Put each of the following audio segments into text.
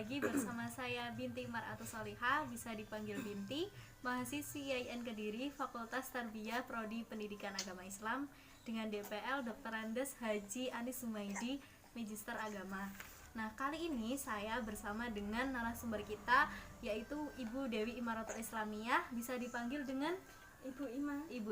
lagi bersama saya Binti Mar'atus Solihah, bisa dipanggil Binti, mahasiswi IAIN Kediri, Fakultas Tarbiyah Prodi Pendidikan Agama Islam dengan DPL Dr. Andes Haji Anis Sumaidi, Magister Agama. Nah, kali ini saya bersama dengan narasumber kita, yaitu Ibu Dewi Imaratul Islamiyah, bisa dipanggil dengan Ibu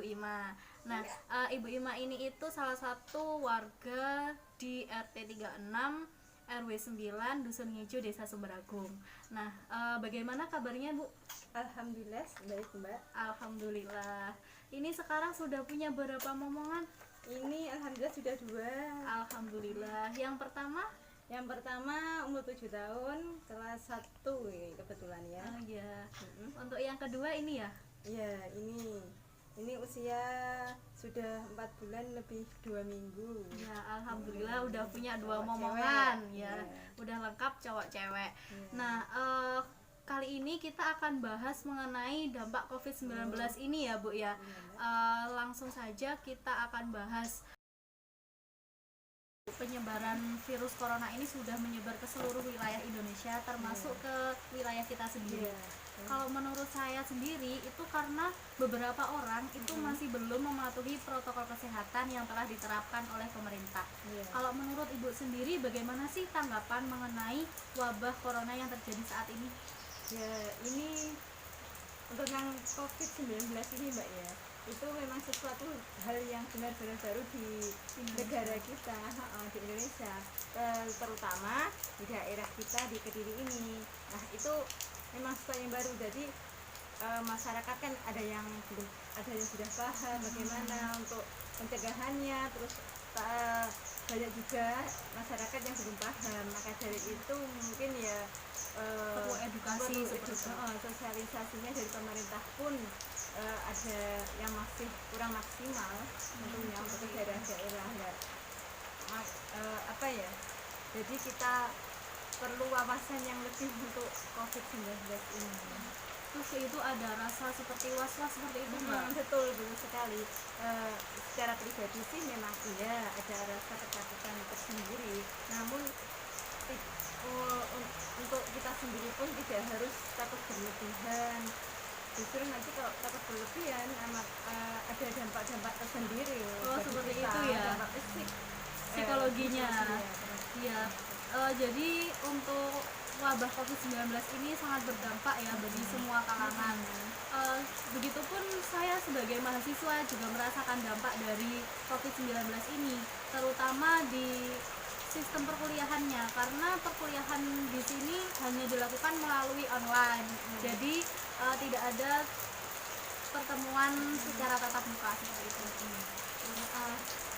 Ima. Nah, Ibu Ima ini itu salah satu warga di RT 36 RW 9 Dusun Ngijo, Desa Sumberagung. Nah, bagaimana kabarnya, Bu? Alhamdulillah baik, Mbak. Alhamdulillah. Ini sekarang sudah punya berapa momongan? Ini alhamdulillah sudah 2. Alhamdulillah. Yang pertama umur 7 tahun, kelas 1 kebetulan ya. Oh iya. Untuk yang kedua ini ya? Iya, ini usia sudah 4 bulan lebih 2 minggu. Ya, alhamdulillah udah punya 2 Cowok momongan cewek. ya. Iya. Udah lengkap cowok cewek. Iya. Nah, kali ini kita akan bahas mengenai dampak COVID-19 ini ya, Bu ya. Langsung saja kita akan bahas penyebaran virus corona ini sudah menyebar ke seluruh wilayah Indonesia, termasuk ke wilayah kita sendiri. Kalau menurut saya sendiri itu karena beberapa orang itu masih belum mematuhi protokol kesehatan yang telah diterapkan oleh pemerintah. Kalau menurut Ibu sendiri, bagaimana sih tanggapan mengenai wabah corona yang terjadi saat ini? Ya, ini untuk yang COVID-19 ini, Mbak ya, itu memang sesuatu hal yang benar-benar baru di negara kita, di Indonesia, terutama di daerah kita di Kediri ini. Nah, itu memang sesuatu yang baru. Jadi masyarakat kan ada yang sudah paham bagaimana untuk pencegahannya, terus banyak juga masyarakat yang belum paham. Maka dari itu mungkin ya perlu edukasi sosialisasinya dari pemerintah pun ada yang masih kurang maksimal tentunya untuk daerah-daerah ya. Jadi kita perlu wawasan yang lebih untuk COVID-19 ini. Terus itu ada rasa seperti was-was seperti itu, Mbak? Betul sekali. Secara pribadi sih memang iya ada rasa ketakutan tersendiri. Namun untuk kita sendiri pun tidak harus takut berlebihan. Justru nanti kalau takut berlebihan ada dampak-dampak tersendiri. Seperti kita, itu ya. Dampak fisik, psikologinya. Iya. Jadi untuk wabah COVID-19 ini sangat berdampak ya bagi semua kalangan. Begitupun saya sebagai mahasiswa juga merasakan dampak dari COVID-19 ini, terutama di sistem perkuliahannya, karena perkuliahan di sini hanya dilakukan melalui online. Jadi tidak ada pertemuan secara tatap muka seperti itu.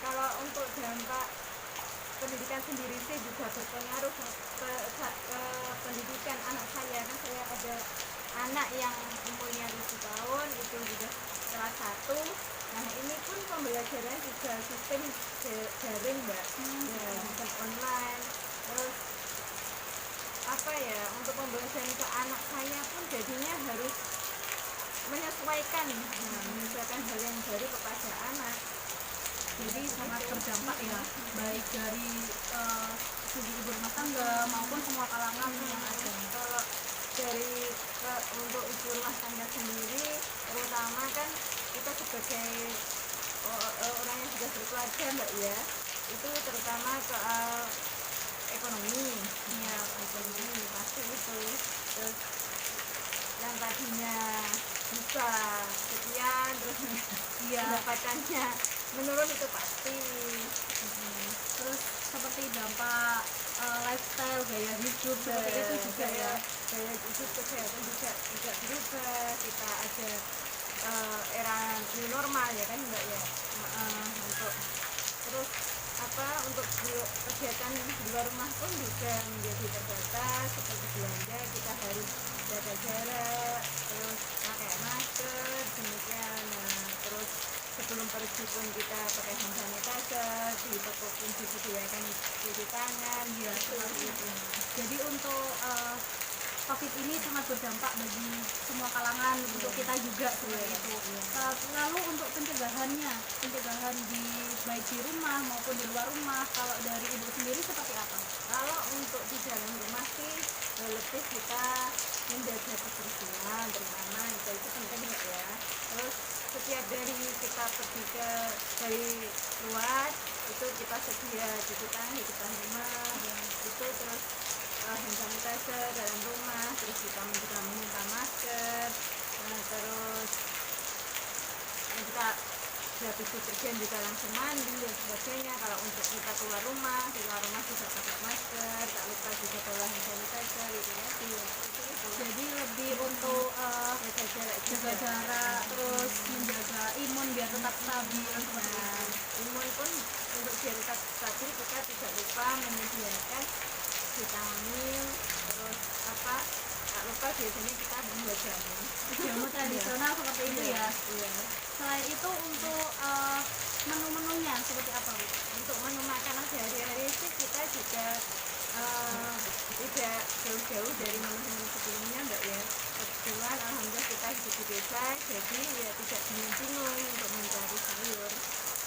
Kalau untuk dampak pendidikan sendiri sih juga berpengaruh ke pendidikan anak saya. Kan saya ada anak yang umurnya 7 tahun, itu sudah kelas 1. Nah, ini pun pembelajaran juga sistem daring, Mbak. Ya, sistem online. Terus untuk pembelajaran ke anak saya pun jadinya harus menyesuaikan hal yang baru kepada anak. Jadi sangat berdampak ya, baik dari segi ibu rumah tangga maupun semua kalangan yang ada. Kalau untuk ibu rumah tangga sendiri, terutama kan kita sebagai orang yang sudah berkeluarga, Mbak ya, itu terutama soal ekonomi pasti itu. Terus yang tadinya bisa sekian, terus pendapatannya menurun, itu pasti. Terus seperti dampak lifestyle, gaya hidup seperti itu juga ya. Gaya hidup, kesehatan juga berubah. Kita ada era new normal ya kan, Mbak ya. Untuk kegiatan di luar rumah pun juga menjadi terbatas. Seperti belanja kita harus jaga jarak, terus pakai masker, demikian. Terus sebelum pergi pun kita pakai hand sanitizer, di toko pun disediakan cuci tangan, seperti itu. Jadi untuk COVID ini sangat berdampak bagi semua kalangan, untuk kita juga seperti itu. Lalu untuk pencegahan baik di rumah maupun di luar rumah, kalau dari Ibu sendiri seperti apa? Kalau untuk di dalam rumah sih lebih kita menjaga kebersihan terutama itu penting Mbak ya. Terus setiap dari kita pergi dari luar itu kita sedia cuci tangan di depan rumah itu, terus hand sanitizer dalam rumah, terus kita juga meminta masker, terus kita habis bepergian juga langsung mandi dan sebagainya. Kalau untuk kita keluar rumah juga pakai masker, tak lupa juga bawa hand sanitizer itu ya. Jadi lebih untuk jaga jarak, terus menjaga imun biar tetap stabil seperti itu. Imun pun untuk biar tetap stabil kita tidak lupa menyediakan vitamin, terus tak lupa biasanya kita membuat jamu tradisional seperti itu ya. Iya. Selain itu untuk menu-menunya seperti apa Bu? Untuk menu makanan sehari-hari sih kita juga tidak jauh-jauh dari menu-menu sebelumnya Mbak ya. Kebetulan alhamdulillah kita hidup di desa, jadi ya tidak bingung-bingung untuk mencari sayur.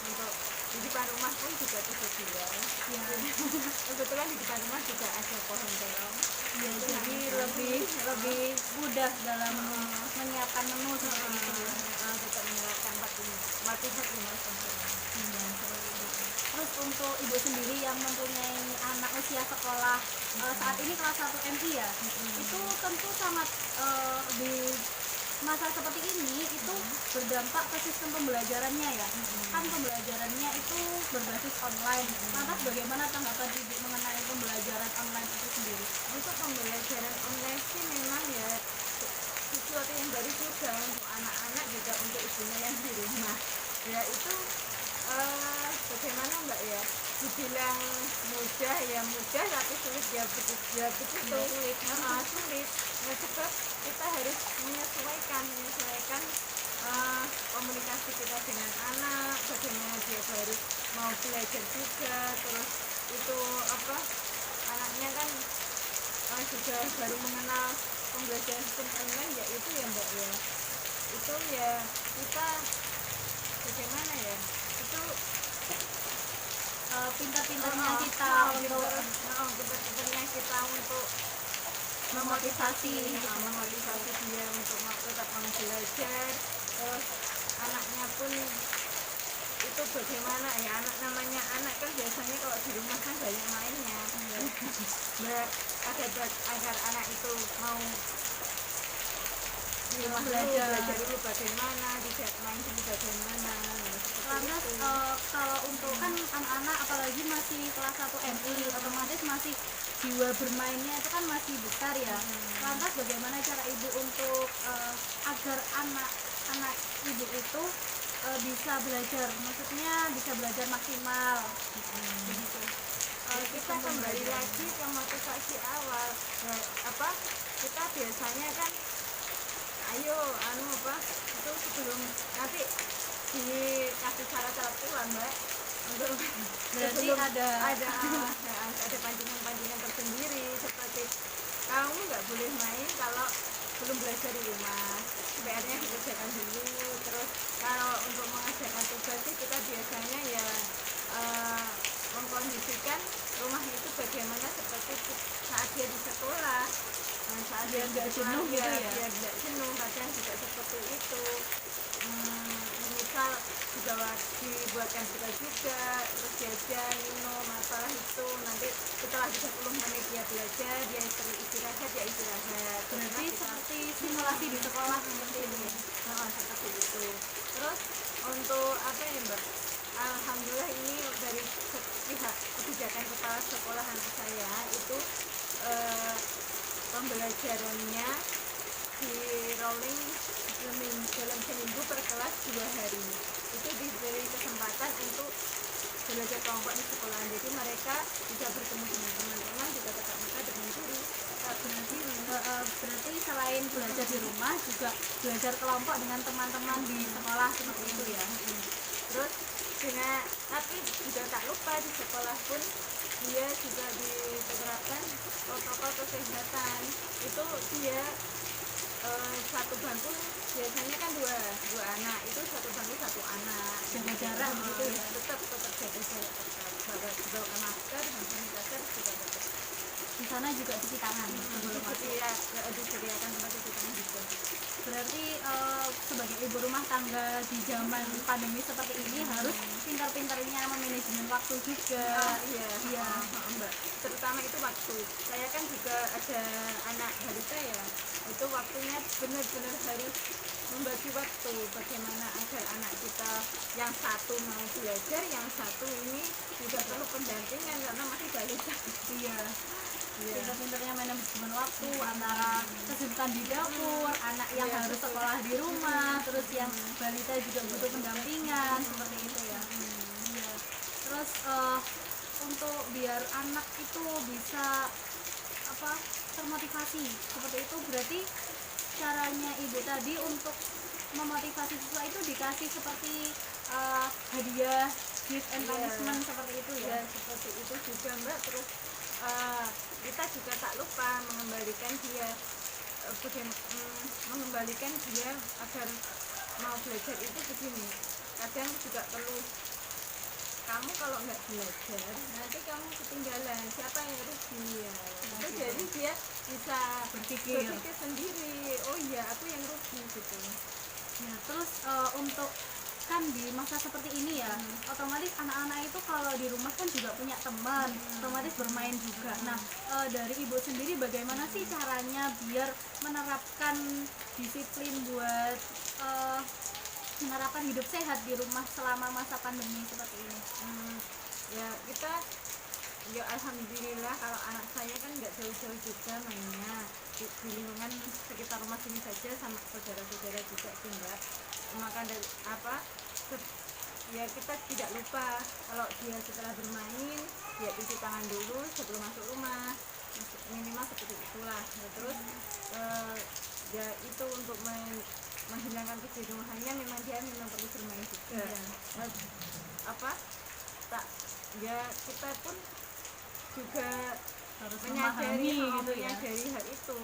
Untuk di depan rumah pun juga tersedia. Ya. Kebetulan di depan rumah juga ada pohon terong. Ya, jadi lebih mudah dalam menyiapkan menu seperti itu. Tetap menerapkan 45 sempurna. Terus untuk ibu sendiri yang mempunyai anak usia sekolah saat ini kelas 1 MI ya, itu tentu sangat di masa seperti ini itu berdampak ke sistem pembelajarannya ya. Kan pembelajarannya itu berbasis online. Lantas bagaimana tanggapan ibu mengenai pembelajaran online itu sendiri? Untuk pembelajaran online sih memang ya sesuatu yang baru juga untuk anak-anak juga untuk ibunya yang di rumah. Ya itu bagaimana Mbak ya, dibilang mudah ya mudah, tapi sulit ya begitu sulit. Nah, sebab kita harus menyesuaikan komunikasi kita dengan anak, bagaimana dia baru mau belajar juga, terus itu anaknya kan juga baru mengenal pembelajaran sistem online ya itu ya Mbak ya, itu ya kita bagaimana ya, itu pintar-pintarnya kita untuk pintar-pintarnya kita untuk memotivasi dia untuk tetap mau belajar. Terus anaknya pun itu bagaimana ya, namanya anak kan biasanya kalau di rumah kan banyak mainnya. Agar anak itu mau belajar dulu bagaimana, tidak main dulu bagaimana. Lantas kalau untuk kan anak-anak apalagi masih kelas 1 MI otomatis masih jiwa bermainnya itu kan masih besar ya. Lantas bagaimana cara ibu untuk agar anak ibu itu bisa belajar, maksudnya bisa belajar maksimal begitu. Kita kembali lagi ke motivasi awal. Kita biasanya kan ayo itu sebelum nanti dikasih syarat-syarat pula Mbak, untuk Berarti ada pancingan-pancingan tersendiri, seperti kamu nggak boleh main kalau belum belajar di rumah, PR-nya dikerjakan dulu. Terus kalau untuk mengajarkan tugas sih kita biasanya ya mengkondisikan rumah itu bagaimana seperti saat dia di sekolah. Saat dia nggak jenuh gitu ya, biar nggak jenuh, kadang juga seperti itu. Misal juga dibuatkan juga, terus jajan, minum, apalah itu, nanti setelah 30 menit dia belajar, dia istirahat, dia istirahat. Berarti seperti simulasi di sekolah seperti ini. Seperti itu. Terus untuk apa ya Mbak, alhamdulillah ini dari pihak kebijakan kepala sekolah anak saya itu pembelajarannya di rolling dalam seminggu per kelas 2 hari. Itu diberi kesempatan untuk belajar kelompok di sekolah, jadi mereka bisa bertemu dengan teman-teman, juga tetap muka dengan guru. Berarti selain belajar di rumah juga belajar kelompok dengan teman-teman di sekolah seperti itu ya. Terus tapi juga tak lupa di sekolah pun dia juga diterapkan protokol kesehatan. Itu dia satu bangku biasanya kan dua anak, itu satu bangku 1 anak, Jaga jarak gitu ya. tetap jaga jarak, bawa masker, hand sanitizer juga tetap. di sana juga cuci tangan sebelum masuk. Iya, disediakan tempat cuci tangan juga. Berarti sebagai ibu rumah tangga di zaman pandemi seperti ini harus pintar-pintarnya memanajemen waktu juga. Iya, Iya. Mbak. Terutama itu waktu. Saya kan juga ada anak balita ya. Itu waktunya benar-benar harus membagi waktu bagaimana agar anak kita yang satu mau belajar, yang satu ini juga perlu pendampingan karena masih balita. Iya. Pintar-pintarnya manajemen waktu antara kesibukan di dapur, anak yang harus sekolah di rumah, terus yang balita juga butuh pendampingan seperti itu ya. Iya. Terus untuk biar anak itu bisa termotivasi seperti itu, berarti caranya ibu tadi untuk memotivasi siswa itu dikasih seperti hadiah, gift and punishment seperti itu ya. Seperti itu juga Mbak. Terus kita juga tak lupa mengembalikan dia mengembalikan dia agar mau belajar itu begini. Kadang juga perlu, kamu kalau nggak belajar nanti kamu ketinggalan, siapa yang rugi ya. Itu jadi dia bisa berpikir sendiri, oh iya aku yang rugi gitu. Ya, terus untuk kan di masa seperti ini ya, otomatis anak-anak itu kalau di rumah kan juga punya teman, otomatis bermain juga. Nah, dari ibu sendiri bagaimana sih caranya biar menerapkan disiplin buat menerapkan hidup sehat di rumah selama masa pandemi seperti ini? Ya kita, ya alhamdulillah kalau anak saya kan nggak jauh-jauh juga mainnya di lingkungan sekitar rumah sini saja, sama saudara-saudara juga sih Mbak. Maka dari ya kita tidak lupa kalau dia setelah bermain dia cuci tangan dulu sebelum masuk rumah, minimal seperti itulah. Terus ya itu untuk menghilangkan kejenuhannya, memang dia memang perlu bermain juga. Ya kita pun juga Harus menyadari gitu ya. hal itu.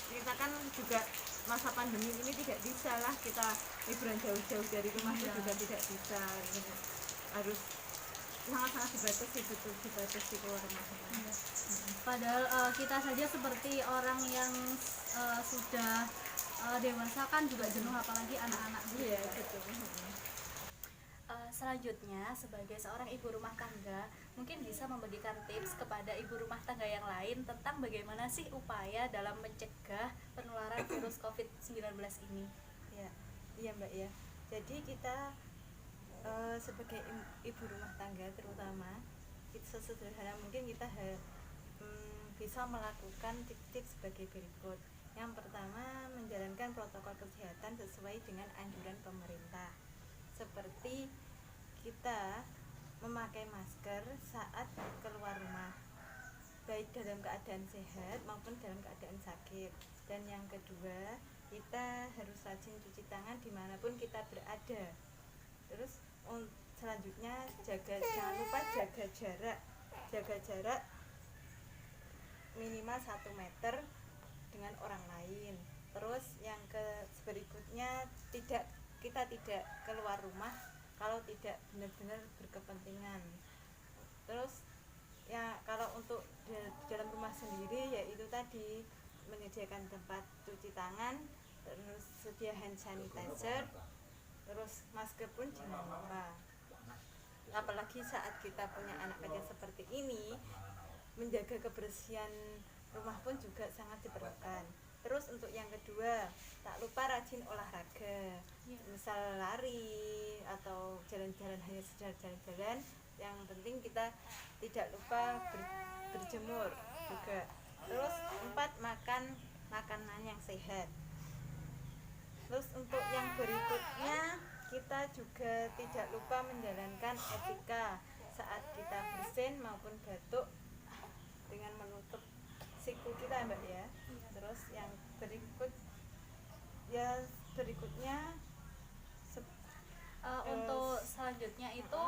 Kita kan juga masa pandemi ini tidak bisa lah kita liburan jauh-jauh dari rumah, itu juga tidak bisa, harus sangat-sangat dibatasi, betul dibatasi keluar rumah. Padahal kita saja seperti orang yang sudah dewasa kan juga jenuh, apalagi anak-anak. Iya betul. Selanjutnya, sebagai seorang ibu rumah tangga, mungkin bisa memberikan tips kepada ibu rumah tangga yang lain tentang bagaimana sih upaya dalam mencegah penularan virus COVID-19 ini. Iya Mbak ya. Jadi kita sebagai ibu rumah tangga terutama, sesederhana mungkin kita bisa melakukan tips-tips sebagai berikut. Yang pertama, menjalankan protokol kesehatan sesuai dengan anjuran pemerintah. Seperti kita memakai masker saat keluar rumah, baik dalam keadaan sehat maupun dalam keadaan sakit. Dan yang kedua, kita harus rajin cuci tangan dimanapun kita berada. Terus selanjutnya jangan lupa jaga jarak minimal 1 meter dengan orang lain. Terus yang berikutnya, kita tidak keluar rumah kalau tidak benar-benar berkepentingan. Terus ya kalau untuk dalam rumah sendiri, yaitu tadi menyediakan tempat cuci tangan, terus sedia hand sanitizer, terus masker pun jangan lupa. Apalagi saat kita punya anak kecil seperti ini, menjaga kebersihan rumah pun juga sangat diperlukan. Terus untuk yang kedua, tak lupa rajin olahraga, misal lari atau jalan-jalan, hanya sekedar jalan-jalan. Yang penting kita tidak lupa berjemur juga. Terus 4, makan makanan yang sehat. Terus untuk yang berikutnya, kita juga tidak lupa menjalankan etika saat kita bersin maupun batuk dengan menutup siku kita Mbak ya. Terus yang berikutnya untuk selanjutnya itu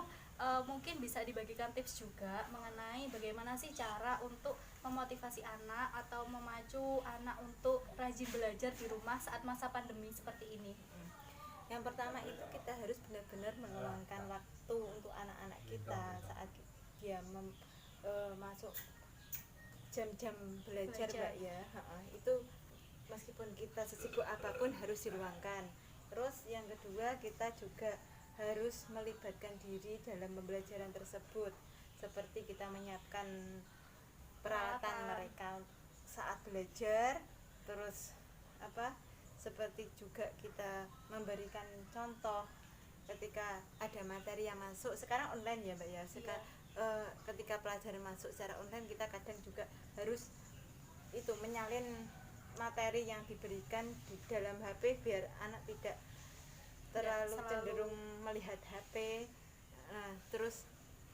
mungkin bisa dibagikan tips juga mengenai bagaimana sih cara untuk memotivasi anak atau memacu anak untuk rajin belajar di rumah saat masa pandemi seperti ini. Yang pertama itu kita harus benar-benar meluangkan waktu untuk anak-anak kita saat dia masuk jam-jam belajar Mbak ya. Itu meskipun kita sesibuk apapun harus diluangkan. Terus yang kedua, kita juga harus melibatkan diri dalam pembelajaran tersebut, seperti kita menyiapkan peralatan mereka saat belajar, terus seperti juga kita memberikan contoh ketika ada materi yang masuk. Sekarang online ya Mbak ya, ketika pelajaran masuk secara online, kita kadang juga harus itu menyalin materi yang diberikan di dalam HP biar anak tidak terlalu cenderung melihat HP. Terus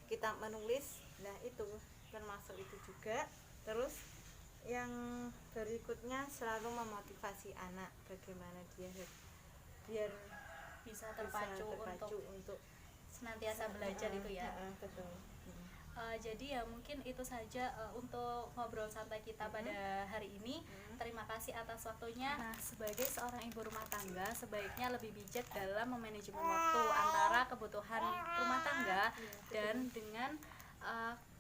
kita menulis, nah itu termasuk itu juga. Terus yang berikutnya selalu memotivasi anak bagaimana dia biar bisa terpacu untuk senantiasa belajar itu ya. Betul. Jadi ya mungkin itu saja untuk ngobrol santai kita pada hari ini. Terima kasih atas waktunya. Nah, sebagai seorang ibu rumah tangga, sebaiknya lebih bijak dalam memanajemen waktu antara kebutuhan rumah tangga dan dengan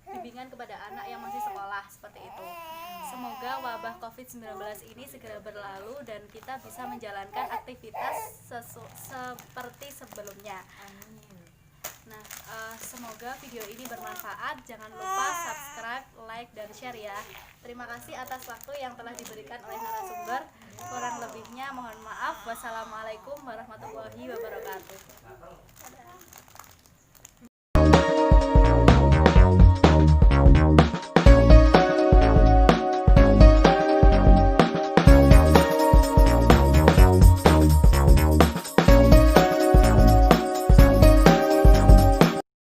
bimbingan kepada anak yang masih sekolah, seperti itu. Semoga wabah COVID-19 ini segera berlalu dan kita bisa menjalankan aktivitas seperti sebelumnya. Amin. Nah, semoga video ini bermanfaat. Jangan lupa subscribe, like, dan share ya. Terima kasih atas waktu yang telah diberikan oleh narasumber. Kurang lebihnya mohon maaf. Wassalamualaikum warahmatullahi wabarakatuh.